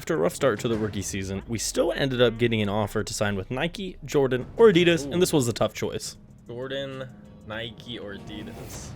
After a rough start to the rookie season, we still ended up getting an offer to sign with Nike, Jordan, or Adidas, and this was a tough choice. Jordan, Nike, or Adidas?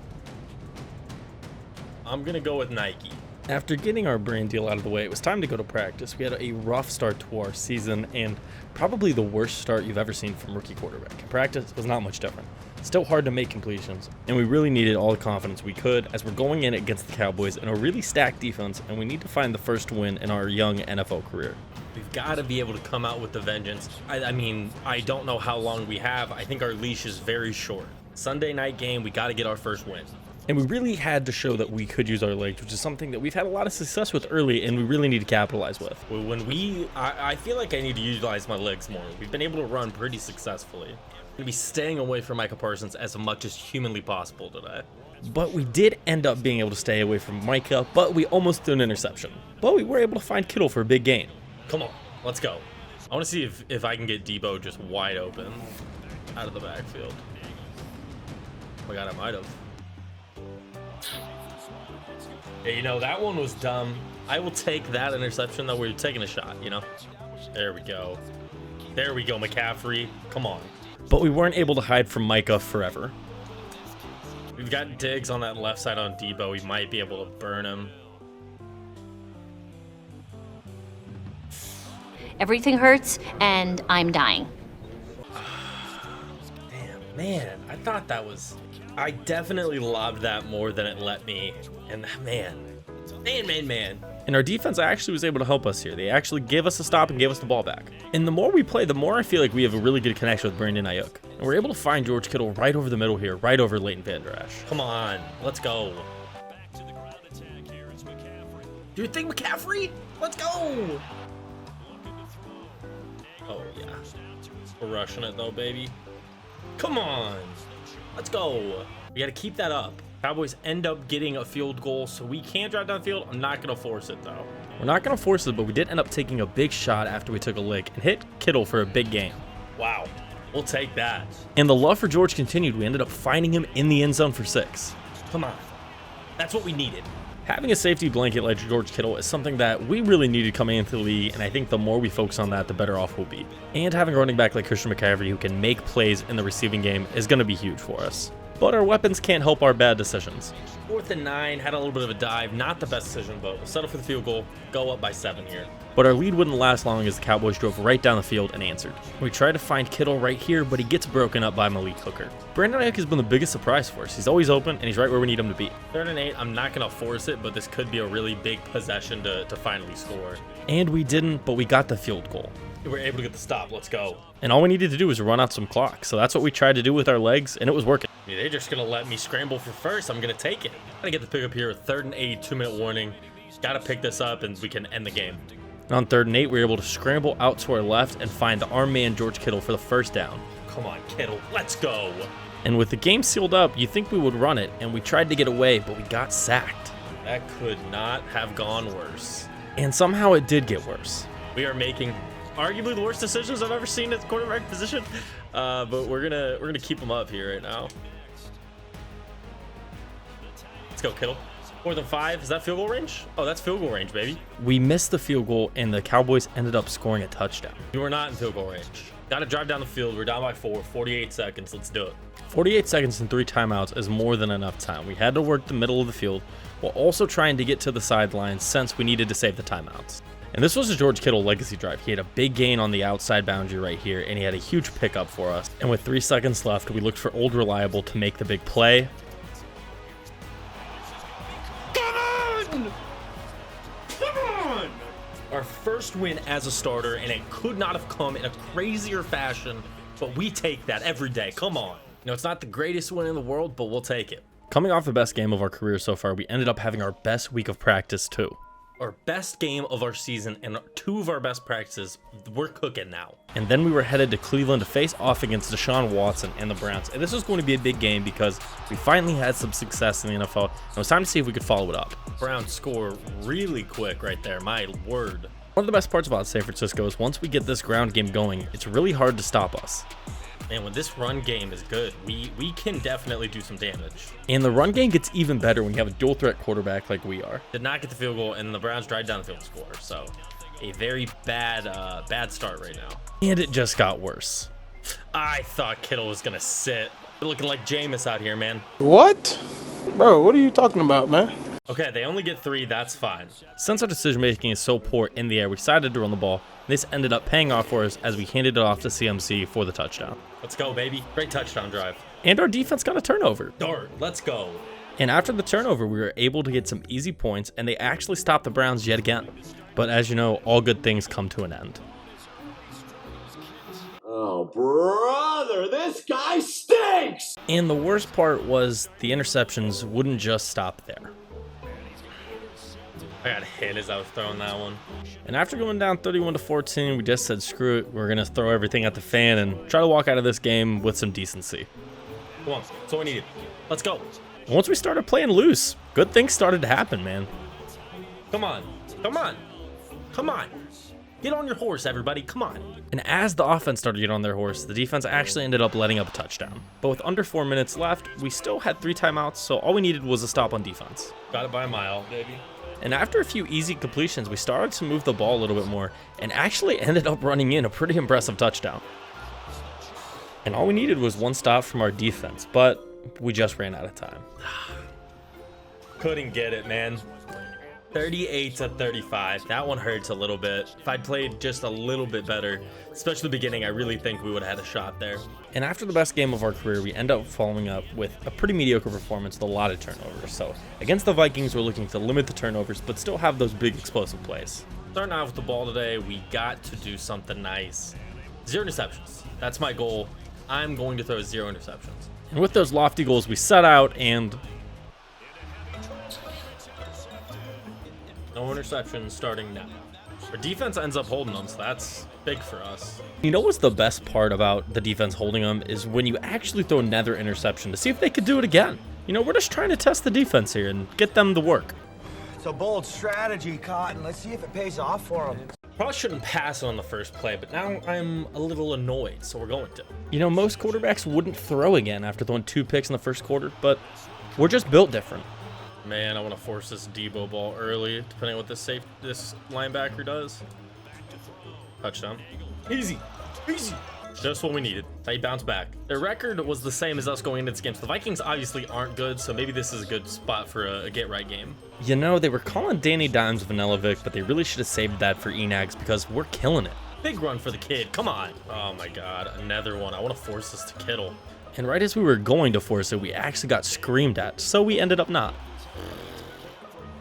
I'm gonna go with Nike. After getting our brand deal out of the way, it was time to go to practice. We had a rough start to our season and probably the worst start you've ever seen from rookie quarterback. Practice was not much different. Still hard to make completions, and we really needed all the confidence we could as we're going in against the Cowboys in a really stacked defense, and we need to find the first win in our young NFL career. We've got to be able to come out with the vengeance. I mean, I don't know how long we have. I think our leash is very short. Sunday night game, we got to get our first win. And we really had to show that we could use our legs, which is something that we've had a lot of success with early, and we really need to capitalize with. I feel like I need to utilize my legs more. We've been able to run pretty successfully. I'm going to be staying away from Micah Parsons as much as humanly possible today. But we did end up being able to stay away from Micah, but we almost threw an interception. But we were able to find Kittle for a big gain. Come on, let's go. I want to see if I can get Debo just wide open out of the backfield. Oh my God, I might have. Yeah, you know, that one was dumb. I will take that interception, though. We're taking a shot, you know? There we go. There we go, McCaffrey. Come on. But we weren't able to hide from Micah forever. We've got Diggs on that left side on Debo. We might be able to burn him. Everything hurts, and I'm dying. Damn, man. I thought that was... I definitely lobbed that more than it let me. And man. And our defense actually was able to help us here. They actually gave us a stop and gave us the ball back. And the more we play, the more I feel like we have a really good connection with Brandon Ayuk. And we're able to find George Kittle right over the middle here, right over Leighton Vander Esch. Come on, let's go. Do you think McCaffrey? Let's go. Oh, yeah. We're rushing it, though, baby. Come on. Let's go. We got to keep that up. Cowboys end up getting a field goal, so we can drive down the field. I'm not going to force it, though. We're not going to force it, but we did end up taking a big shot after we took a lick and hit Kittle for a big gain. Wow. We'll take that. And the love for George continued. We ended up finding him in the end zone for 6. Come on. That's what we needed. Having a safety blanket like George Kittle is something that we really needed coming into the league, and I think the more we focus on that, the better off we'll be. And having a running back like Christian McCaffrey who can make plays in the receiving game is going to be huge for us. But our weapons can't help our bad decisions. 4th and 9, had a little bit of a dive. Not the best decision, but we'll settle for the field goal, go up by 7 here. But our lead wouldn't last long as the Cowboys drove right down the field and answered. We tried to find Kittle right here, but he gets broken up by Malik Hooker. Brandon Ayuk has been the biggest surprise for us. He's always open, and he's right where we need him to be. 3rd and 8, I'm not going to force it, but this could be a really big possession to finally score. And we didn't, but we got the field goal. We were able to get the stop. Let's go. And all we needed to do was run out some clock. So that's what we tried to do with our legs, and it was working. Yeah, they're just going to let me scramble for first. I'm going to take it. Got to get the pickup here. 3rd and 8, 2-minute warning. Got to pick this up, and we can end the game. And on 3rd and 8, we were able to scramble out to our left and find our man George Kittle for the first down. Come on, Kittle. Let's go. And with the game sealed up, you think we would run it, and we tried to get away, but we got sacked. That could not have gone worse. And somehow it did get worse. We are making arguably the worst decisions I've ever seen at the quarterback position, but we're gonna keep them up here right now. Let's go, Kittle. 4th and 5. Is that field goal range? Oh, that's field goal range, baby. We missed the field goal, and the Cowboys ended up scoring a touchdown. We were not in field goal range. Got to drive down the field. We're down by 4. 48 seconds. Let's do it. 48 seconds and 3 timeouts is more than enough time. We had to work the middle of the field while also trying to get to the sidelines since we needed to save the timeouts. And this was a George Kittle legacy drive. He had a big gain on the outside boundary right here, and he had a huge pickup for us. And with 3 seconds left, we looked for Old Reliable to make the big play. Our first win as a starter, and it could not have come in a crazier fashion, but we take that every day. Come on. You know, it's not the greatest win in the world, but we'll take it. Coming off the best game of our career so far, we ended up having our best week of practice too. Our best game of our season and 2 of our best practices, we're cooking now. And then we were headed to Cleveland to face off against Deshaun Watson and the Browns. And this was going to be a big game because we finally had some success in the NFL. And it was time to see if we could follow it up. Browns score really quick right there, my word. One of the best parts about San Francisco is once we get this ground game going, it's really hard to stop us. And when this run game is good, we can definitely do some damage. And the run game gets even better when you have a dual threat quarterback like we are. Did not get the field goal, and the Browns drive down the field to score. So a very bad start right now. And it just got worse. I thought Kittle was gonna sit. You're looking like Jameis out here, man. What? Bro, what are you talking about, man? Okay, they only get 3. That's fine. Since our decision making is so poor in the air, we decided to run the ball. This ended up paying off for us as we handed it off to CMC for the touchdown. Let's go, baby. Great touchdown drive. And our defense got a turnover. Darn, let's go. And after the turnover, we were able to get some easy points, and they actually stopped the Browns yet again. But as you know, all good things come to an end. Oh, brother, this guy stinks! And the worst part was the interceptions wouldn't just stop there. I got hit as I was throwing that one. And after going down 31-14, we just said, screw it, we're going to throw everything at the fan and try to walk out of this game with some decency. Come on, that's all we needed. Let's go. Once we started playing loose, good things started to happen, man. Come on, come on, come on. Get on your horse, everybody, come on. And as the offense started to get on their horse, the defense actually ended up letting up a touchdown. But with under 4 minutes left, we still had 3 timeouts, so all we needed was a stop on defense. Got it by a mile, baby. And after a few easy completions, we started to move the ball a little bit more and actually ended up running in a pretty impressive touchdown. And all we needed was 1 stop from our defense, but we just ran out of time. Couldn't get it, man. 38-35. That one hurts a little bit. If I'd played just a little bit better, especially the beginning, I really think we would have had a shot there. And after the best game of our career, we end up following up with a pretty mediocre performance with a lot of turnovers. So against the Vikings, we're looking to limit the turnovers, but still have those big explosive plays. Starting out with the ball today, we got to do something nice. 0 interceptions. That's my goal. I'm going to throw 0 interceptions. And with those lofty goals, we set out and... no interceptions starting now. Our defense ends up holding them, so that's big for us. You know what's the best part about the defense holding them is when you actually throw another interception to see if they could do it again. You know, we're just trying to test the defense here and get them to work. It's a bold strategy, Cotton. Let's see if it pays off for them. Probably shouldn't pass on the first play, but now I'm a little annoyed, so we're going to. You know, most quarterbacks wouldn't throw again after throwing 2 picks in the first quarter, but we're just built different. Man, I want to force this Debo ball early, depending on what this linebacker does. Touchdown. Easy. Easy. Just what we needed. They bounced back. Their record was the same as us going into this game. So the Vikings obviously aren't good, so maybe this is a good spot for a get-right game. You know, they were calling Danny Dimes Vanilla Vic, but they really should have saved that for ENags because we're killing it. Big run for the kid. Come on. Oh, my God. Another one. I want to force this to Kittle. And right as we were going to force it, we actually got screamed at, so we ended up not.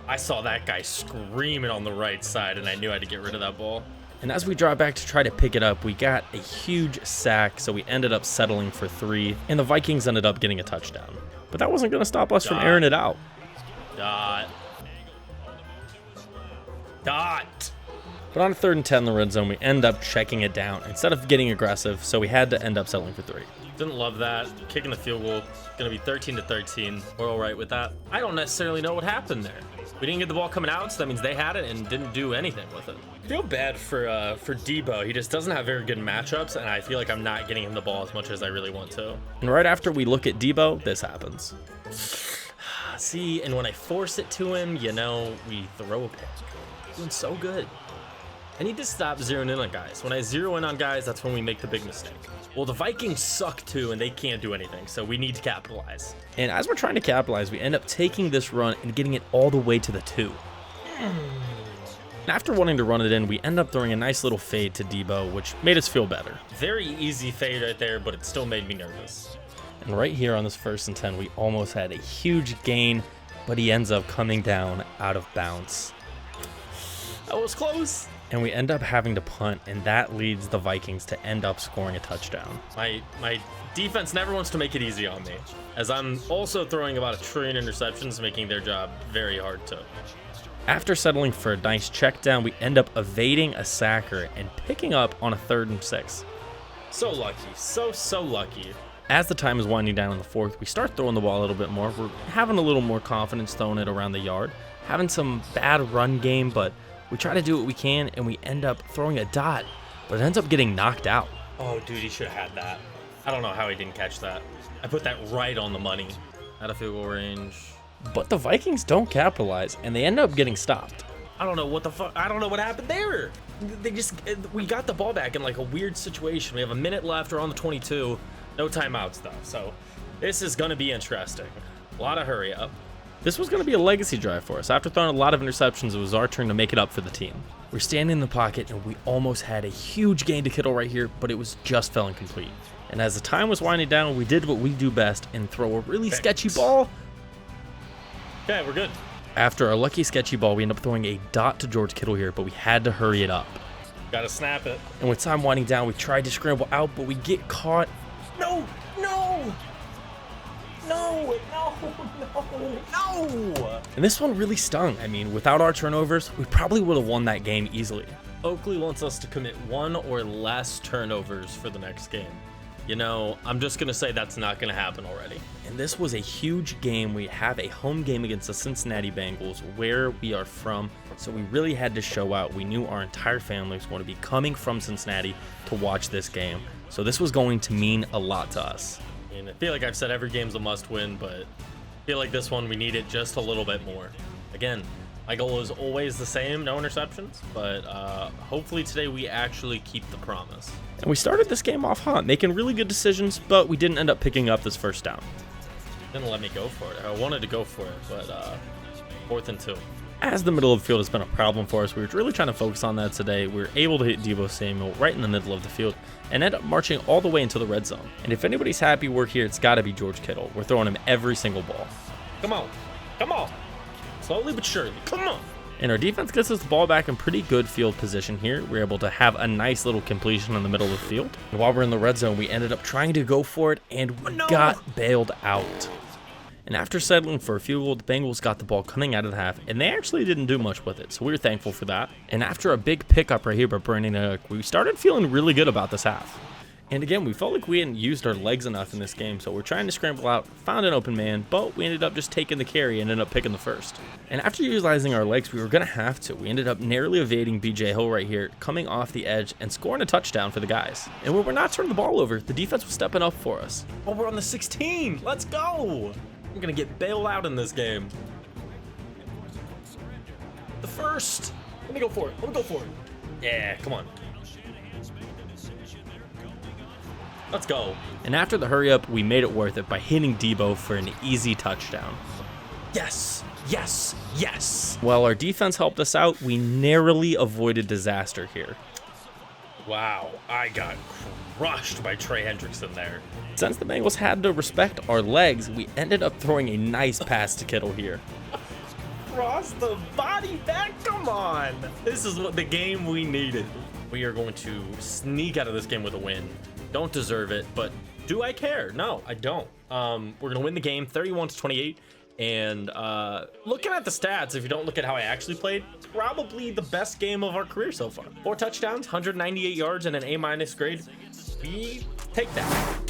I saw that guy screaming on the right side, and I knew I had to get rid of that ball. And as we draw back to try to pick it up, we got a huge sack, so we ended up settling for 3, and the Vikings ended up getting a touchdown. But that wasn't going to stop us from airing it out. Dot. But on 3rd and 10 in the red zone, we end up checking it down instead of getting aggressive, so we had to end up settling for 3. Didn't love that. Kicking the field goal. Going to be 13-13. We're all right with that. I don't necessarily know what happened there. We didn't get the ball coming out, so that means they had it and didn't do anything with it. I feel bad for Debo. He just doesn't have very good matchups, and I feel like I'm not getting him the ball as much as I really want to. And right after we look at Debo, this happens. See, and when I force it to him, you know, we throw a pick. Doing so good. I need to stop zeroing in on guys. When I zero in on guys, that's when we make the big mistake. Well, the Vikings suck too, and they can't do anything, so we need to capitalize. And as we're trying to capitalize, we end up taking this run and getting it all the way to the 2. And after wanting to run it in, we end up throwing a nice little fade to Debo, which made us feel better. Very easy fade right there, but it still made me nervous. And right here on this 1st and 10, we almost had a huge gain, but he ends up coming down out of bounds. That was close. And we end up having to punt, and that leads the Vikings to end up scoring a touchdown. My defense never wants to make it easy on me, as I'm also throwing about 1 trillion interceptions, making their job very hard to. After settling for a nice check down, we end up evading a sacker and picking up on a 3rd and 6. So lucky, so lucky. As the time is winding down in the 4th, we start throwing the ball a little bit more. We're having a little more confidence throwing it around the yard, having some bad run game, but we try to do what we can, and we end up throwing a dot, but it ends up getting knocked out. Oh, dude, he should have had that. I don't know how he didn't catch that. I put that right on the money. Out of field goal range. But the Vikings don't capitalize, and they end up getting stopped. I don't know what the fuck. I don't know what happened there. We got the ball back in like a weird situation. We have a minute left. We're on the 22. No timeouts though. So this is going to be interesting. A lot of hurry up. This was going to be a legacy drive for us. After throwing a lot of interceptions, it was our turn to make it up for the team. We're standing in the pocket, and we almost had a huge gain to Kittle right here, but it was just fell incomplete. And as the time was winding down, we did what we do best and throw a really sketchy ball. Okay, we're good. After our lucky sketchy ball, we end up throwing a dot to George Kittle here, but we had to hurry it up. Gotta snap it. And with time winding down, we tried to scramble out, but we get caught. No, no, no, no, no, no. And this one really stung. I mean, without our turnovers, we probably would have won that game easily. Oakley wants us to commit 1 or less turnovers for the next game. You know, I'm just going to say that's not going to happen already. And this was a huge game. We have a home game against the Cincinnati Bengals, where we are from. So we really had to show out. We knew our entire family was going to be coming from Cincinnati to watch this game. So this was going to mean a lot to us. I mean, I feel like I've said every game's a must-win, but I feel like this one we need it just a little bit more. Again, my goal is always the same, no interceptions, but hopefully today we actually keep the promise. And we started this game off hot, making really good decisions, but we didn't end up picking up this first down. Didn't let me go for it. I wanted to go for it, but 4th and 2. As the middle of the field has been a problem for us, we were really trying to focus on that today. We were able to hit Deebo Samuel right in the middle of the field and end up marching all the way into the red zone. And if anybody's happy we're here, it's got to be George Kittle. We're throwing him every single ball. Come on. Come on. Slowly but surely. Come on. And our defense gets us the ball back in pretty good field position here. We're able to have a nice little completion in the middle of the field. And while we're in the red zone, we ended up trying to go for it, and we got bailed out. And after settling for a field goal, the Bengals got the ball coming out of the half, and they actually didn't do much with it, so we were thankful for that. And after a big pickup right here by Brandon, we started feeling really good about this half. And again, we felt like we hadn't used our legs enough in this game, so we're trying to scramble out, found an open man, but we ended up just taking the carry and ended up picking the first. And after utilizing our legs, we were going to have to. We ended up narrowly evading BJ Hill right here, coming off the edge and scoring a touchdown for the guys. And when we're not turning the ball over, the defense was stepping up for us. Oh, we're on the 16. Let's go. I'm going to get bailed out in this game. The first. Let me go for it. Let me go for it. Yeah, come on. Let's go. And after the hurry up, we made it worth it by hitting Deebo for an easy touchdown. Yes, yes, yes. While our defense helped us out, we narrowly avoided disaster here. Wow, I got crushed by Trey Hendrickson there. Since the Bengals had to respect our legs, we ended up throwing a nice pass to Kittle here. Cross the body back, come on. This is what the game we needed. We are going to sneak out of this game with a win. Don't deserve it, but do I care? No, I don't. We're gonna win the game 31-28, and looking at the stats, if you don't look at how I actually played, probably the best game of our career so far. 4 touchdowns, 198 yards, and an A- grade. We take that.